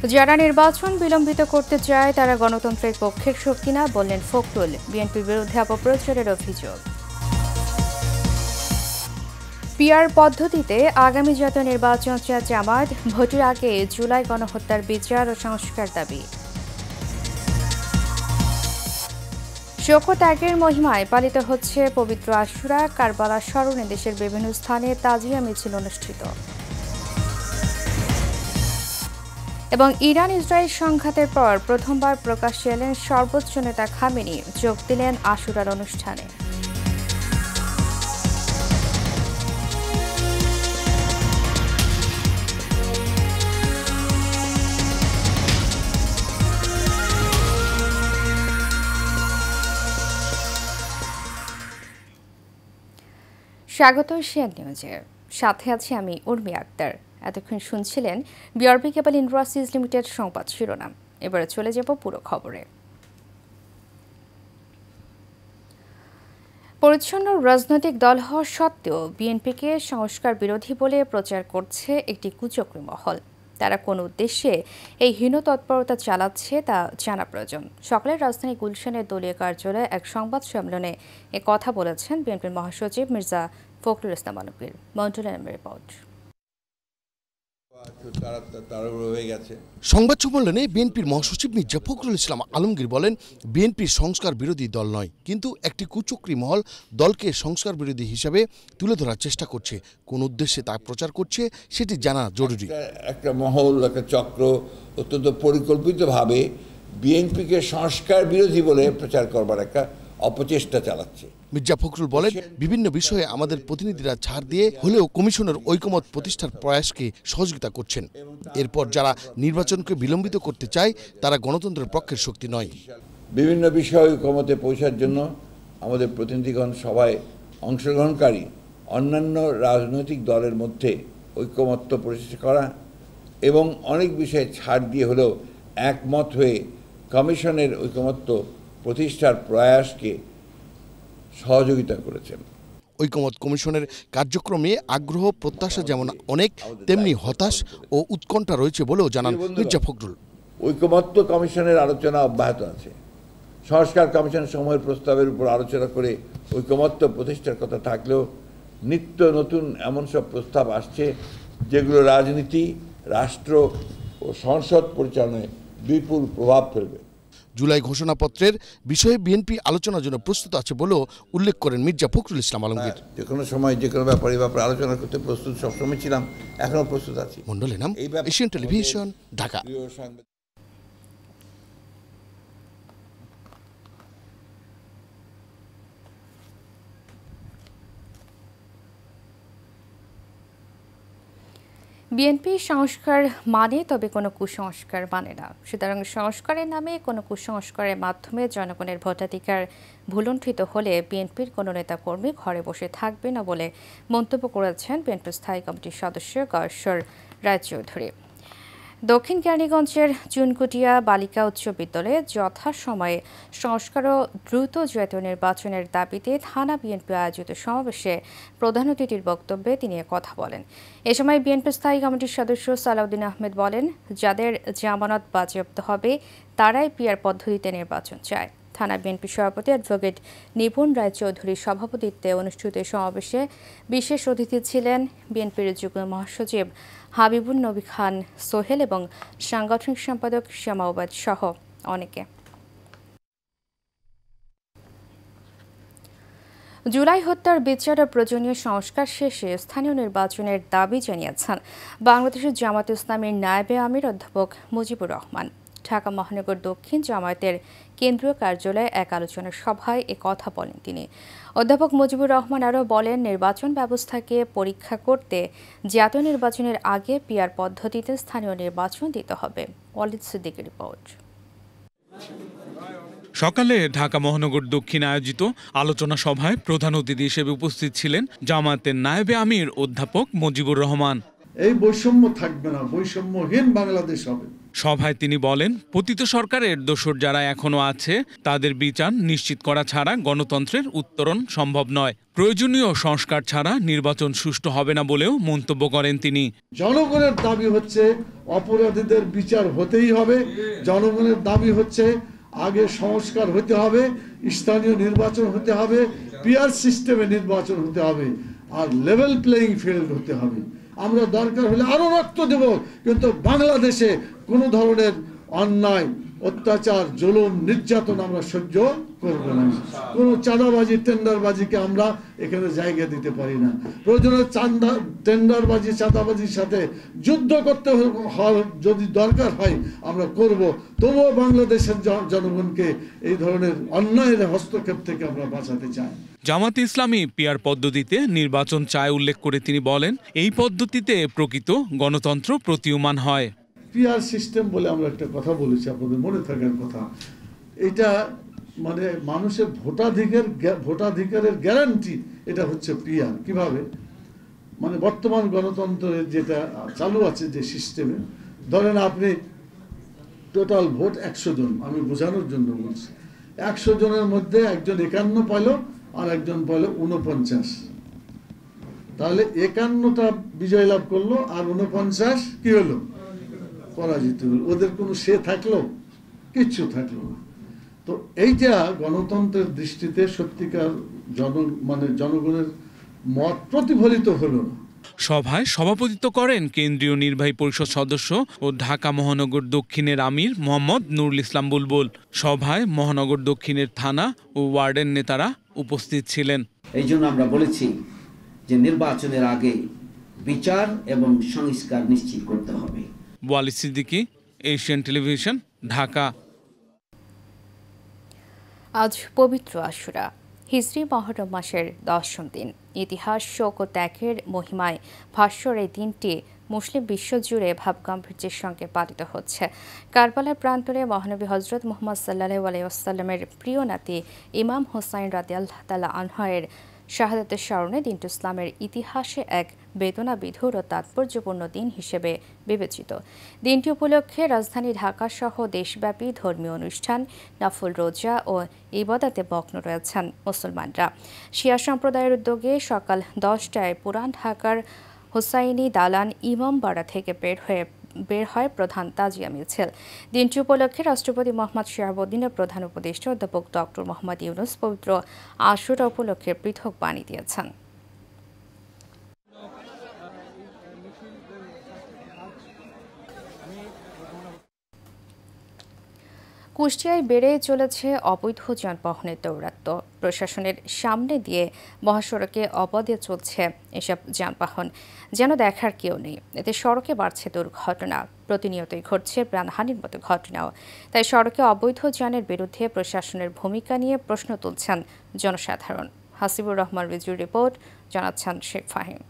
যারা নির্বাচন বিলম্বিত করতে চায় তারা গণতন্ত্রের পক্ষের শক্তি না, বললেন ফখরুল। বিএনপির বিরুদ্ধে অপপ্রচারের অভিযোগ। পিআর পদ্ধতিতে আগামী জাতীয় নির্বাচন চায় জামায়াত। ভোটের আগে জুলাই গণহত্যার বিচার ও সংস্কার দাবি। শোক ও ত্যাগের মহিমায় পালিত হচ্ছে পবিত্র আশুরা। কারবালা স্মরণে দেশের বিভিন্ন স্থানে তাজিয়া মিছিল অনুষ্ঠিত। এবং ইরান ইসরায়েল সংঘাতের পর প্রথমবার প্রকাশ্যে এলেন সর্বোচ্চ নেতা খামেনি। যোগ দিলেন আশুরার অনুষ্ঠানে। স্বাগত এশিয়ান নিউজে, সাথে আছি আমি উর্মি আক্তার। এতক্ষণ শুনছিলেন বিআরবি কেবল ইন্ডাস্ট্রিজ লিমিটেড সংবাদ শিরোনাম। এবারে চলে যাব পুরো খবরে। পরিচ্ছন্ন রাজনৈতিক দল হওয়া সত্ত্বেও বিএনপিকে সংস্কার বিরোধী বলে প্রচার করছে একটি কুচক্রী মহল। তারা কোন উদ্দেশ্যে এই হীন তৎপরতা চালাচ্ছে তা জানা প্রয়োজন। সকালে রাজধানী গুলশানের দলীয় কার্যালয়ে এক সংবাদ সম্মেলনে কথা বলেছেন বিএনপির মহাসচিব মির্জা ফখরুল ইসলাম আলমগীর। মন্ডলের রিপোর্ট। সংবাদ সম্মেলনে বিএনপির মহাসচিব মির্জা ফখরুল ইসলাম আলমগীর বলেন, বিএনপি সংস্কার বিরোধী দল নয়, কিন্তু একটি কুচক্রী মহল দলকে সংস্কার বিরোধী হিসাবে তুলে ধরার চেষ্টা করছে। কোন উদ্দেশ্যে তা প্রচার করছে সেটি জানা জরুরি। একটা মহল, একটা চক্র অত্যন্ত পরিকল্পিতভাবে বিএনপিকে সংস্কার বিরোধী বলে প্রচার করবার একটা অপচেষ্টা চালাচ্ছে। মির্জা ফখরুল বলেন, বিভিন্ন বিষয়ে আমাদের প্রতিনিধিরা ছাড় দিয়ে হলেও কমিশনের ঐকমত্য প্রতিষ্ঠার প্রয়াসকে সহযোগিতা করছেন। এরপর যারা নির্বাচনকে বিলম্বিত করতে চায় তারা গণতন্ত্রের পক্ষের শক্তি নয়। বিভিন্ন বিষয়ে ঐকমত্যে পৌঁছার জন্য আমাদের প্রতিনিধিগণ সভায় অংশগ্রহণকারী অন্যান্য রাজনৈতিক দলের মধ্যে ঐকমত্য প্রতিষ্ঠা করা এবং অনেক বিষয়ে ছাড় দিয়ে হলেও একমত হয়ে কমিশনের ঐকমত্য প্রতিষ্ঠার প্রয়াসকে সহযোগিতা করেছেন। ঐকমত্য কমিশনের কার্যক্রমে আগ্রহ প্রত্যাশা যেমন অনেক, তেমনি হতাশ ও উৎকণ্ঠা রয়েছে বলেও জানান মির্জা ফখরুল। ঐকমত্য কমিশনের আলোচনা অব্যাহত আছে। সংস্কার কমিশন সময়ের প্রস্তাবের উপর আলোচনা করে ঐকমত্য প্রতিষ্ঠার কথা থাকলেও নিত্য নতুন এমন সব প্রস্তাব আসছে যেগুলো রাজনীতি, রাষ্ট্র ও সংসদ পরিচালনায় বিপুল প্রভাব ফেলবে। জুলাই ঘোষণাপত্রের বিষয়ে বিএনপি আলোচনার জন্য প্রস্তুত আছে বলেও উল্লেখ করেন মির্জা ফখরুল ইসলাম আলমগীর। যে কোনো সময় যে কোনো ব্যাপারে আলোচনা করতে প্রস্তুত সবসময় ছিলাম, এখনো প্রস্তুত আছি। মন্ডলের নাম, এশিয়ান টেলিভিশন, ঢাকা। বিএনপি সংস্কার মানে তবে কোনো কুসংস্কার মানে না। সুতরাং সংস্কারের নামে কোনো কুসংস্কারের মাধ্যমে জনগণের ভোটাধিকার ভুলুণ্ঠিত হলে বিএনপির কোনো নেতাকর্মী ঘরে বসে থাকবে না বলে মন্তব্য করেছেন বিএনপির স্থায়ী কমিটির সদস্য গয়েশ্বর রায়চৌধুরী। দক্ষিণ কেরানীগঞ্জের চুনকুটিয়া বালিকা উচ্চ বিদ্যালয়ে যথাসময়ে সংস্কার ও দ্রুত জাতীয় নির্বাচনের দাবিতে থানা বিএনপি আয়োজিত সমাবেশে প্রধান অতিথির বক্তব্যে তিনি কথা বলেন। এ সময় বিএনপি স্থায়ী কমিটির সদস্য সালাউদ্দিন আহমেদ বলেন, যাদের জামানত বাজেয়াপ্ত হবে তারাই পিআর পদ্ধতিতে নির্বাচন চায়। থানা বিএনপি সভাপতি অ্যাডভোকেট নিপুণ রায়চৌধুরীর সভাপতিত্বে অনুষ্ঠিত সমাবেশে বিশেষ অতিথি ছিলেন বিএনপির যুগ্ম মহাসচিব হাবিবুন নবী খান সোহেল এবং সাংগঠনিক সম্পাদক শ্যামা ওবায়দ সহ অনেকে। জুলাই হত্যার বিচার ও প্রয়োজনীয় সংস্কার শেষে স্থানীয় নির্বাচনের দাবি জানিয়েছেন বাংলাদেশের জামায়াতে ইসলামীর নায়েবে আমির অধ্যাপক মুজিবুর রহমান। ঢাকা মহানগর দক্ষিণ জামায়াতের কেন্দ্রীয় কার্যালয়ে এক আলোচনা সভায় কথা বলেন তিনি। অধ্যাপক মুজিবুর রহমান আরও বলেন, নির্বাচন ব্যবস্থাকে পরীক্ষা করতে জাতীয় নির্বাচনের আগে পিআর পদ্ধতিতে স্থানীয় নির্বাচন দিতে হবে। ওয়ালিদ সিদ্দিকের রিপোর্ট। সকালে ঢাকা মহানগর দক্ষিণ আয়োজিত আলোচনা সভায় প্রধান অতিথি হিসেবে উপস্থিত ছিলেন জামায়াতের নায়েবে আমির অধ্যাপক মুজিবুর রহমান। এই বৈষম্য থাকবে না, বৈষম্যহীন বাংলাদেশ হবে। সভায় তিনি বলেন, পতিত সরকারের দোসর যারা এখনো আছে তাদের বিচার নিশ্চিত করা ছাড়া গণতন্ত্রের উত্তরণ সম্ভব নয়। প্রয়োজনীয় সংস্কার ছাড়া নির্বাচন সুষ্ঠু হবে না বলেও মন্তব্য করেন তিনি। জনগণের দাবি হচ্ছে অপরাধীদের বিচার হতেই হবে। জনগণের দাবি হচ্ছে আগে সংস্কার হতে হবে, স্থানীয় নির্বাচন হতে হবে, পিয়ার সিস্টেমে নির্বাচন হতে হবে, আর লেভেল প্লেইং ফিল্ড হতে হবে। আমরা দরকার হলে আরো রক্ত দেব, কিন্তু বাংলাদেশে কোনো ধরনের অন্যায়, অত্যাচার, জুলুম, নির্যাতন আমরা সহ্য করব না। কোনো চাঁদাবাজি, টেন্ডারবাজিকে আমরা এখানে জায়গা দিতে পারি না। প্রয়োজনে টেন্ডারবাজি, চাঁদাবাজির সাথে যুদ্ধ করতে যদি দরকার হয় আমরা করব। তবুও বাংলাদেশের জনগণকে এই ধরনের অন্যায়ের হস্তক্ষেপ থেকে আমরা বাঁচাতে চাই। জামাতে ইসলামী পিয়ার পদ্ধতিতে নির্বাচন চায় উল্লেখ করে তিনি বলেন, এই পদ্ধতিতে প্রকৃত গণতন্ত্র প্রতীয়মান হয়। পিয়ার সিস্টেম বলে আমরা একটা কথা বলেছি, আপনাদের মনে থাকার কথা। এটা মানে মানুষের ভোটাধিকারের গ্যারান্টি, এটা হচ্ছে পিয়ার। কিভাবে? মানে বর্তমান গণতন্ত্রের যেটা চালু আছে যে সিস্টেমে, ধরেন আপনি টোটাল ভোট 100 জন, আমি বোঝানোর জন্য বলছি, 100 জনের মধ্যে একজন 51 পাইল আর একজন পাইল 49, তাহলে 51টা বিজয় লাভ করলো আর 49 কি হলো? পরাজিত হলো। ওদের কোনো সে থাকলো? কিচ্ছু থাকলো না। তো এইটা গণতন্ত্রের দৃষ্টিতে সত্যিকার জনগণের মত প্রতিফলিত হলো না। সভায় সভাপতিত্ব করেন কেন্দ্রীয় নির্বাহী পরিষদ সদস্য ও ঢাকা মহানগর দক্ষিণের আমির মোহাম্মদ নুরুল ইসলাম বুলবুল। সভায় মহানগর দক্ষিণের থানা ও ওয়ার্ডের নেতারা উপস্থিত ছিলেন। এই জন্য আমরা বলেছি যে নির্বাচনের আগে বিচার এবং সংস্কার নিশ্চিত করতে হবে। ওয়ালি সিদ্দিকী, এশিয়ান টেলিভিশন, ঢাকা। আজ পবিত্র আশুরা, হিজরি মহরম মাসের 10ম দিন। ইতিহাস, শোক ও ত্যাগের মহিমায় ভাস্বর এই দিনটি মুসলিম বিশ্বজুড়ে ভাবগাম্ভীর্যের সঙ্গে পালিত হচ্ছে। কারবালার প্রান্তরে মহানবী হজরত মুহাম্মদ সাল্লাল্লাহু আলাইহি ওয়াসাল্লামের প্রিয় নাতি ইমাম হোসাইন রাদিয়াল্লাহু তাআলা আনহুর শাহাদাতের স্মরণে দিনটি ইসলামের ইতিহাসে এক বেদনা বিধুর ও তাৎপর্যপূর্ণ দিন হিসেবে বিবেচিত। দিনটি উপলক্ষে রাজধানী ঢাকা সহ দেশব্যাপী ধর্মীয় অনুষ্ঠান, নফল রোজা ও ইবাদতে মগ্ন রয়েছেন মুসলমানরা। শিয়া সম্প্রদায়ের উদ্যোগে সকাল 10টায় পুরান ঢাকার হোসাইনি দালান ইমামবাড়া থেকে বের হয় প্রধান তাজিয়া মিছিল। দিনটি উপলক্ষে রাষ্ট্রপতি মোহাম্মদ শিহাবুদ্দিনের প্রধান উপদেষ্টা অধ্যাপক ডক্টর মোহাম্মদ ইউনুস পবিত্র আশুরা উপলক্ষে পৃথক বাণী দিয়েছেন। কুষ্টিয়ায় বেড়ে চলেছে অবৈধ যানবাহনের দৌরাত্ম্য। প্রশাসনের সামনে দিয়ে মহাসড়কে অবাধে চলছে এসব যানবাহন, যেন দেখার কেউ নেই। এতে সড়কে বাড়ছে দুর্ঘটনা, প্রতিনিয়তই ঘটছে প্রাণহানির মতো ঘটনাও। তাই সড়কে অবৈধ যানের বিরুদ্ধে প্রশাসনের ভূমিকা নিয়ে প্রশ্ন তুলছেন জনসাধারণ। হাসিবুর রহমান রিজুর রিপোর্ট, জানাচ্ছেন শেখ ফাহিম।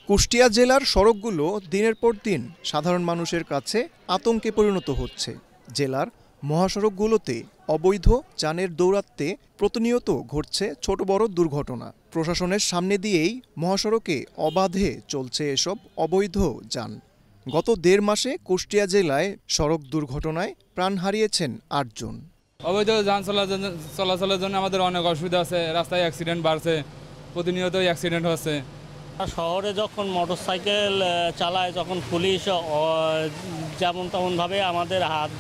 কুষ্টিয়া জেলার সড়কগুলো দিনের পর দিন সাধারণ মানুষের কাছে আতঙ্কে পরিণত হচ্ছে। জেলার মহাসড়কগুলোতে অবৈধ যানের দৌরাত্ম্যে প্রতিনিয়ত ঘটছে ছোট বড় দুর্ঘটনা। প্রশাসনের সামনে দিয়েই মহাসড়কে অবাধে চলছে এসব অবৈধ যান। গত 1.5 মাসে কুষ্টিয়া জেলায় সড়ক দুর্ঘটনায় প্রাণ হারিয়েছেন 8 জন। অবৈধ যান চলাচলের জন্য আমাদের অনেক অসুবিধা আছে। রাস্তায় অ্যাক্সিডেন্ট বাড়ছে, প্রতিনিয়তই অ্যাক্সিডেন্ট হচ্ছে। শহরে যখন মোটরসাইকেল চালায়, যখন পুলিশ যেমন তেমনভাবে আমাদের হাত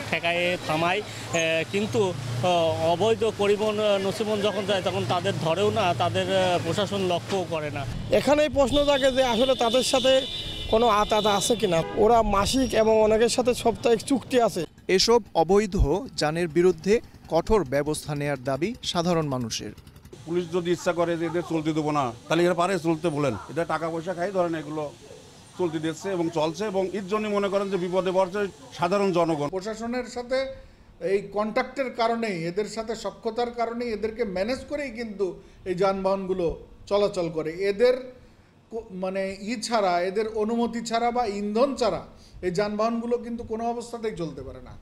ঠেকায় থামায়, কিন্তু অবৈধ পরিবহন নসিবন যখন যায় তখন তাদের ধরেও না, তাদের প্রশাসন লক্ষ্যও করে না। এখানেই প্রশ্ন থাকে যে আসলে তাদের সাথে কোনো আতাত আছে কিনা। ওরা মাসিক এবং অনেকের সাথে সাপ্তাহিক চুক্তি আছে। এসব অবৈধ যানের বিরুদ্ধে কঠোর ব্যবস্থা নেয়ার দাবি সাধারণ মানুষের। পুলিশ যদি ইচ্ছা করে যে এদের চলতে দেবো না, তাহলে এরা পারে চলতে বলেন। এটা টাকা পয়সা খাই ধরেন এগুলো চলতে দিচ্ছে এবং চলছে, এবং এর জন্য মনে করেন যে বিপদে পড়ছে সাধারণ জনগণ। প্রশাসনের সাথে এই কন্ট্যাক্টের কারণেই, এদের সাথে সখ্যতার কারণেই, এদেরকে ম্যানেজ করেই কিন্তু এই যানবাহনগুলো চলাচল করে। এদের মানে ছাড়া, এদের অনুমতি ছাড়া বা ইন্ধন ছাড়া এই যানবাহনগুলো কিন্তু কোনো অবস্থাতেই চলতে পারে না।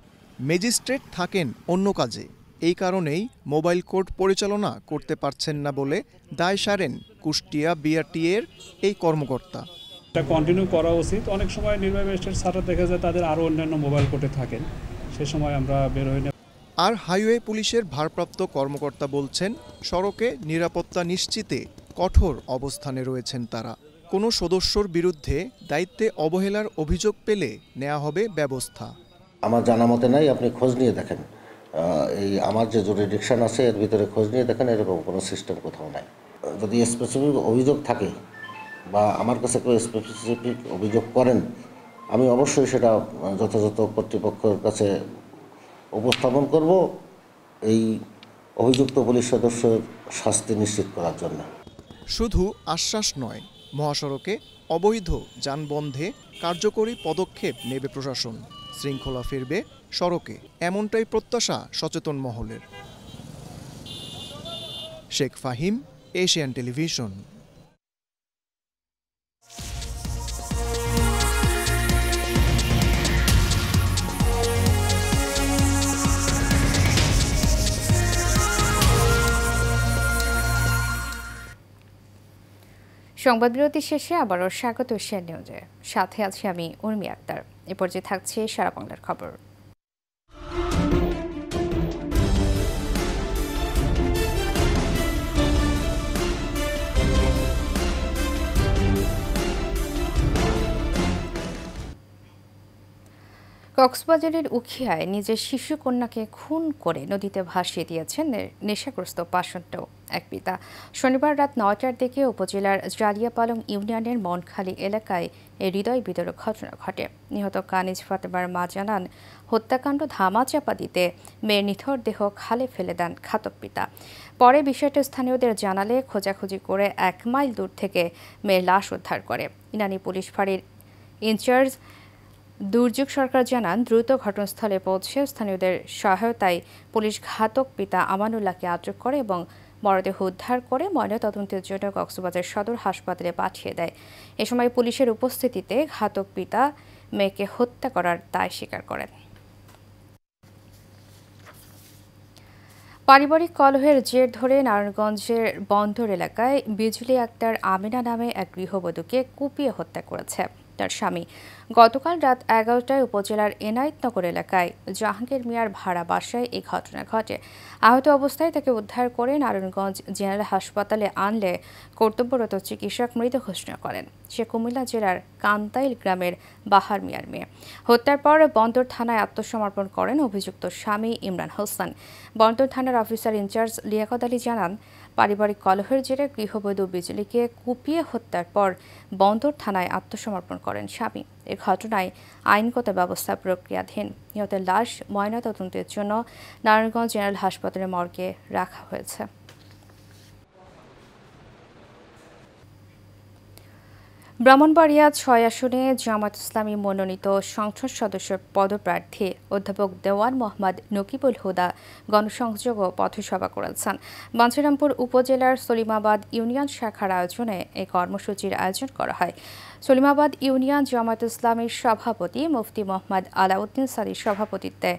ম্যাজিস্ট্রেট থাকেন অন্য কাজে, এই কারণেই মোবাইল কোর্ট পরিচালনা করতে পারছেন না বলে দায় সারেন কুষ্টিয়া বিআরটিএর এই কর্মকর্তা। এটা কন্টিনিউ করা উচিত। অনেক সময় নির্বাহী ম্যাজিস্ট্রেট স্যাররা দেখা যায় তাদের আরও অন্যান্য মোবাইল কোর্টে থাকেন, সে সময় আমরা বের হই না। আর হাইওয়ে পুলিশের ভারপ্রাপ্ত কর্মকর্তা বলছেন, সড়কে নিরাপত্তা নিশ্চিতে কঠোর অবস্থানে রয়েছেন তারা। কোনো সদস্যর বিরুদ্ধে দায়িত্বে অবহেলার অভিযোগ পেলে নেওয়া হবে ব্যবস্থা। আমার জানা মতে নাই, আপনি খোঁজ নিয়ে দেখেন, এই আমার যে জুরিডিকশন আছে এর ভিতরে খোঁজ নিয়ে দেখেন, এরকম কোনো সিস্টেম কোথাও নাই। যদি স্পেসিফিক অভিযোগ থাকে বা আমার কাছে কেউ স্পেসিফিক অভিযোগ করেন, আমি অবশ্যই সেটা যথাযথ কর্তৃপক্ষের কাছে উপস্থাপন করব এই অভিযুক্ত পুলিশ সদস্যের শাস্তি নিশ্চিত করার জন্য। শুধু আশ্বাস নয়, মহাসড়কে অবৈধ যান বন্ধে কার্যকরী পদক্ষেপ নেবে প্রশাসন। শৃঙ্খলা ফিরবে সড়কে, এমনটাই প্রত্যাশা সচেতন মহলের। Sheikh Fahim, Asian television. সংবাদ বিরতি শেষে আবারও স্বাগত এশিয়ান নিউজে। সাথে আছি আমি উর্মি আক্তার। এ পর্যায়ে থাকছে সারা বাংলার খবর। কক্সবাজারের উখিয়ায় নিজের শিশু কন্যাকে খুন করে নদীতে ভাসিয়ে দিয়েছেন নেশাগ্রস্ত পাষণ্ড এক পিতা। শনিবার রাত ৯টার দিকে উপজেলার জালিয়াপালং ইউনিয়নের মনখালী এলাকায় এই হৃদয় বিদারক ঘটনা ঘটে। নিহত কানিজ ফাতেমার মা জানান, হত্যাকাণ্ড ধামাচাপা দিতে মেয়ের নিথর দেহ খালে ফেলে দেন ঘাতক পিতা। পরে বিষয়টা স্থানীয়দের জানালে খোঁজাখুঁজি করে ১ মাইল দূর থেকে মেয়ের লাশ উদ্ধার করে। ইনানী পুলিশ ফাঁড়ির ইনচার্জ দুর্যোগ সরকার জানান, দ্রুত ঘটনাস্থলে পৌঁছে স্থানীয়দের সহায়তায় পুলিশ ঘাতক পিতা আমানুল্লাহকে আটক করে এবং মরদেহ উদ্ধার করে ময়নাতদন্তের জন্য কক্সবাজার সদর হাসপাতালে পাঠিয়ে দেয়। এ সময় পুলিশের উপস্থিতিতে ঘাতক পিতা মেয়েকে হত্যা করার দায় স্বীকার করেন। পারিবারিক কলহের জের ধরে নারায়ণগঞ্জের বন্দর এলাকায় বিজলি আক্তার আমিনা নামে এক গৃহবধূকে কুপিয়ে হত্যা করেছে তার স্বামী। গতকাল রাত ১১টায় উপজেলার এনায়েতনগর এলাকায় জাহাঙ্গীর মিয়ার ভাড়া বাসায় এই ঘটনা ঘটে। আহত অবস্থায় তাকে উদ্ধার করে নারায়ণগঞ্জ জেনারেল হাসপাতালে আনলে কর্তব্যরত চিকিৎসক মৃত ঘোষণা করেন। সে কুমিল্লা জেলার কান্তাইল গ্রামের বাহার মিয়ার মেয়ে। হত্যার পর বন্দর থানায় আত্মসমর্পণ করেন অভিযুক্ত স্বামী ইমরান হোসেন। বন্দর থানার অফিসার ইনচার্জ লিয়াকত আলী জানান, পারিবারিক কলহের জেরে গৃহবধূ বিজলিকে কুপিয়ে হত্যার পর বন্দর থানায় আত্মসমর্পণ করেন স্বামী। এ ঘটনায় আইনগত ব্যবস্থা প্রক্রিয়াধীন। নিহতের লাশ ময়নাতদন্তের জন্য নারায়ণগঞ্জ জেনারেল হাসপাতালের মর্গে রাখা হয়েছে। ব্রাহ্মণবাড়িয়া ৬ আসনে জামায়াত ইসলামী মনোনীত সংসদ সদস্য পদপ্রার্থী অধ্যাপক দেওয়ান মোহাম্মদ নকিবুল হুদা গণসংযোগ ও পথসভা করেছেন। বাঞ্ছারামপুর উপজেলার সলিমাবাদ ইউনিয়ন শাখার আয়োজনে এই কর্মসূচির আয়োজন করা হয়। সলিমাবাদ ইউনিয়ন জামায়াত ইসলামীর সভাপতি মুফতি মোহাম্মদ আলাউদ্দিন সাদির সভাপতিত্বে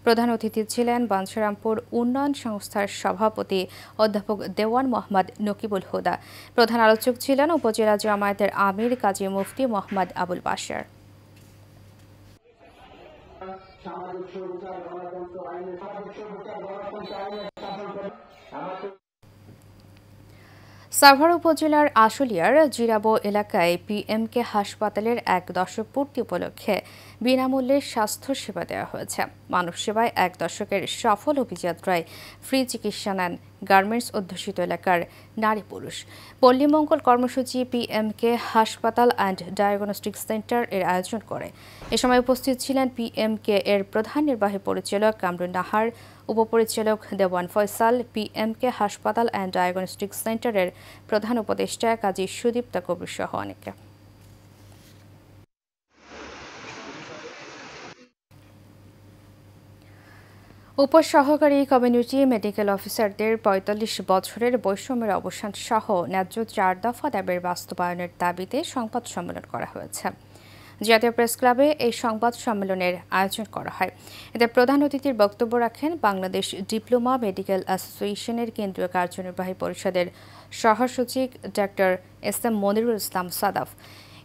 প্রধান অতিথি ছিলেন বাঞ্ছারামপুর উন্নয়ন সংস্থার সভাপতি অধ্যাপক দেওয়ান মোহাম্মদ নকিবুল হুদা। প্রধান আলোচক ছিলেন উপজেলা জামায়াতের আমির কাজী মুফতি মোহাম্মদ আবুল বাশার। সাভার উপজেলার আশুলিয়ার জিরাবো এলাকায় পিএমকে হাসপাতালের ১ দশক পূর্তি উপলক্ষে বিনামূল্যে স্বাস্থ্য সেবা দেওয়া হয়েছে। মানব সেবায় ১ দশকের সফল অভিযাত্রায় ফ্রি চিকিৎসা নেন গার্মেন্টস অধ্যুষিত এলাকার নারী পুরুষ। পল্লীমঙ্গল কর্মসূচি পিএমকে হাসপাতাল অ্যান্ড ডায়াগনস্টিক সেন্টার এর আয়োজন করে। এ সময় উপস্থিত ছিলেন পিএমকে এর প্রধান নির্বাহী পরিচালক কামরুন নাহার, উপপরিচালক দেওয়ান ফয়সাল, পিএমকে হাসপাতাল অ্যান্ড ডায়াগনস্টিক সেন্টারের প্রধান উপদেষ্টা কাজী সুদীপ্তা কবির সহ অনেকে। উপসহকারী কমিউনিটি মেডিকেল অফিসারদের ৪৫ বছরের বৈষম্যের অবসান সহ ন্যায্য ৪ দফা দাবির বাস্তবায়নের দাবিতে সংবাদ সম্মেলন করা হয়েছে। জাতীয় প্রেস ক্লাবে এই সংবাদ সম্মেলনের আয়োজন করা হয়। এতে প্রধান অতিথির বক্তব্য রাখেন বাংলাদেশ ডিপ্লোমা মেডিকেল অ্যাসোসিয়েশনের কেন্দ্রীয় কার্যনির্বাহী পরিষদের সহসচিব ডা. এস এম মনিরুল ইসলাম সাদাফ।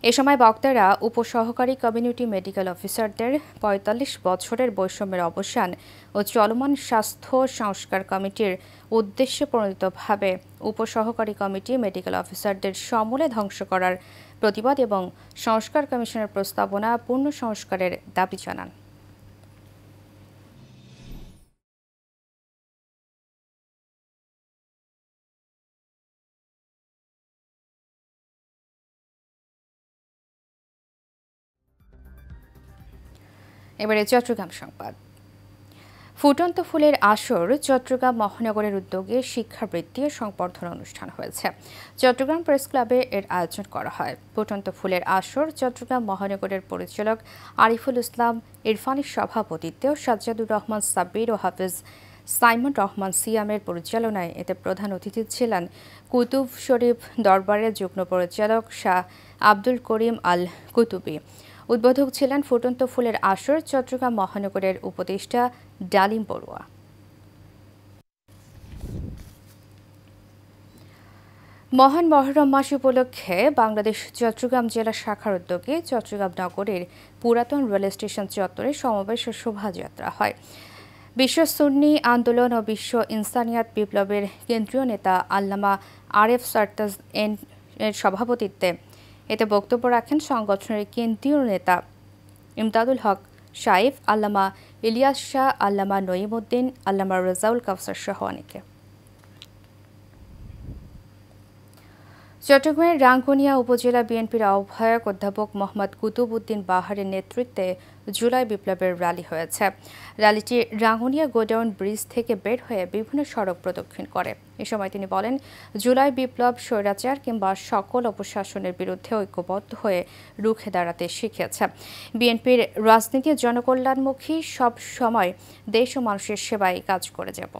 এ সময় বক্তারা উপসহকারী কমিউনিটি মেডিকেল অফিসারদের ৪৫ বছরের বৈষম্যের অবসান ও চলমান স্বাস্থ্য সংস্কার কমিটির উদ্দেশ্যে প্রণোদিতভাবে উপসহকারী কমিটি মেডিকেল অফিসারদের সমূলে ধ্বংস করার প্রতিবাদ এবং সংস্কার কমিশনের প্রস্তাবনা পূর্ণ সংস্কারের দাবি জানান। এবারে চট্টগ্রাম সংবাদ। ফুটন্ত ফুলের আসর চট্টগ্রাম মহানগরের উদ্যোগে শিক্ষাবৃত্তি ও সংবর্ধনা অনুষ্ঠান হয়েছে। চট্টগ্রাম প্রেস ক্লাবে এর আয়োজন করা হয়। ফুটন্ত ফুলের আসর চট্টগ্রাম মহানগরের পরিচালক আরিফুল ইসলাম ইরফানের সভাপতিত্বে ও সাজ্জাদুর রহমান সাব্বির ও হাফেজ সাইমন রহমান সিয়ামের পরিচালনায় এতে প্রধান অতিথি ছিলেন কুতুব শরীফ দরবারের যুগ্ম পরিচালক শাহ আব্দুল করিম আল কুতুবী। উদ্বোধক ছিলেন ফুটন্ত ফুলের আসর চট্টগ্রাম মহানগরের উপদেষ্টা ডালিম বড়ুয়া। মহান মহরম মাস উপলক্ষে বাংলাদেশ চট্টগ্রাম জেলা শাখার উদ্যোগে চট্টগ্রাম নগরের পুরাতন রেল স্টেশন চত্বরে সমাবেশ ও শোভাযাত্রা হয়। বিশ্ব সুন্নি আন্দোলন ও বিশ্ব ইনসানিয়াত বিপ্লবের কেন্দ্রীয় নেতা আল্লামা আরেফ সারতাজ এর সভাপতিত্বে এতে বক্তব্য রাখেন সংগঠনের কেন্দ্রীয় নেতা ইমদাদুল হক শাইফ, আল্লামা ইলিয়াস শাহ, আল্লামা নঈমউদ্দিন, আল্লামা রাজাউল কাউসার সহ অনেকে। চট্টগ্রামের রাঙ্গুনিয়া উপজেলা বিএনপির আহ্বায়ক অধ্যাপক মোহাম্মদ কুতুব উদ্দিন বাহারের নেতৃত্বে জুলাই বিপ্লবের র্যালি হয়েছে। র্যালিটি রাঙ্গুনিয়া গোডাউন ব্রিজ থেকে বের হয়ে বিভিন্ন সড়ক প্রদক্ষিণ করে। এ সময় তিনি বলেন, জুলাই বিপ্লব স্বৈরাচার কিংবা সকল অপশাসনের বিরুদ্ধে ঐক্যবদ্ধ হয়ে রুখে দাঁড়াতে শিখিয়েছে। বিএনপির রাজনীতি জনকল্যাণমুখী, সব সময় দেশ ও মানুষের সেবায় কাজ করে যাব।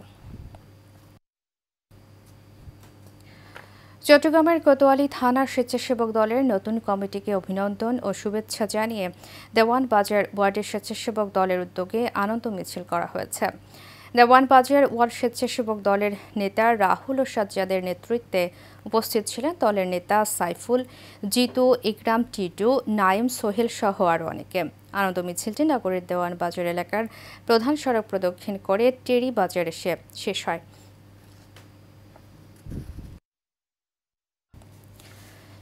চট্টগ্রামের কোতোয়ালি থানার স্বেচ্ছাসেবক দলের নতুন কমিটিকে অভিনন্দন ও শুভেচ্ছা জানিয়ে দেওয়ান বাজার ওয়ার্ডের স্বেচ্ছাসেবক দলের উদ্যোগে আনন্দ মিছিল করা হয়েছে। দেওয়ান বাজার ওয়ার্ড স্বেচ্ছাসেবক দলের নেতা রাহুল ও সাজ্জাদের নেতৃত্বে উপস্থিত ছিলেন দলের নেতা সাইফুল, জিতু, ইকরাম, টিটু, নাইম, সোহেল সহ আরও অনেকে। আনন্দ মিছিলটি নগরের দেওয়ান বাজার এলাকার প্রধান সড়ক প্রদক্ষিণ করে টেরি বাজার এসে শেষ হয়।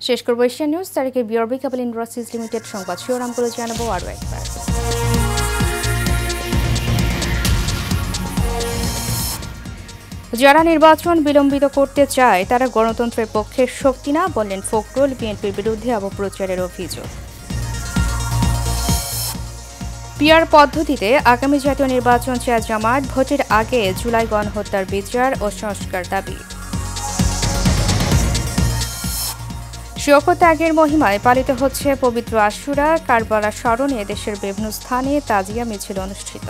শেষ করব এশিয়া নিউজ। তারিখে বিআরবি কেবল ইন্ডাস্ট্রিজ লিমিটেড সংবাদ শিরোনামগুলো জানাবো আরও একবার। যারা নির্বাচন বিলম্বিত করতে চায় তারা গণতন্ত্রের পক্ষে শক্তি না, বললেন ফখরুল। বিএনপির বিরুদ্ধে অপপ্রচারের অভিযোগ। পিআর পদ্ধতিতে আগামী জাতীয় নির্বাচন চায় জামায়াত। ভোটের আগে জুলাই গণহত্যার বিচার ও সংস্কার দাবি। শোক ত্যাগের মহিমায় পালিত হচ্ছে পবিত্র আশুরা। কারবালা স্মরণে দেশের বিভিন্ন স্থানে তাজিয়া মিছিল অনুষ্ঠিত।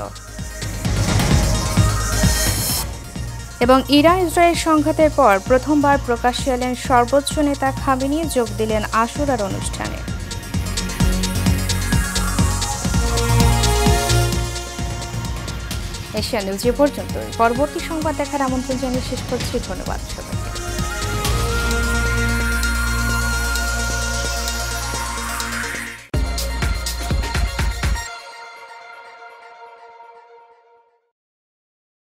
এবং ইরান ইসরায়েল সংঘাতের পর প্রথমবার প্রকাশ্যে এলেন সর্বোচ্চ নেতা খামেনি, যোগ দিলেন আশুরার অনুষ্ঠানে। এশিয়া নিউজ এ পর্যন্ত। পরবর্তী সংবাদ দেখার আমন্ত্রণ জানিয়ে শেষ করছি। ধন্যবাদ সবাই।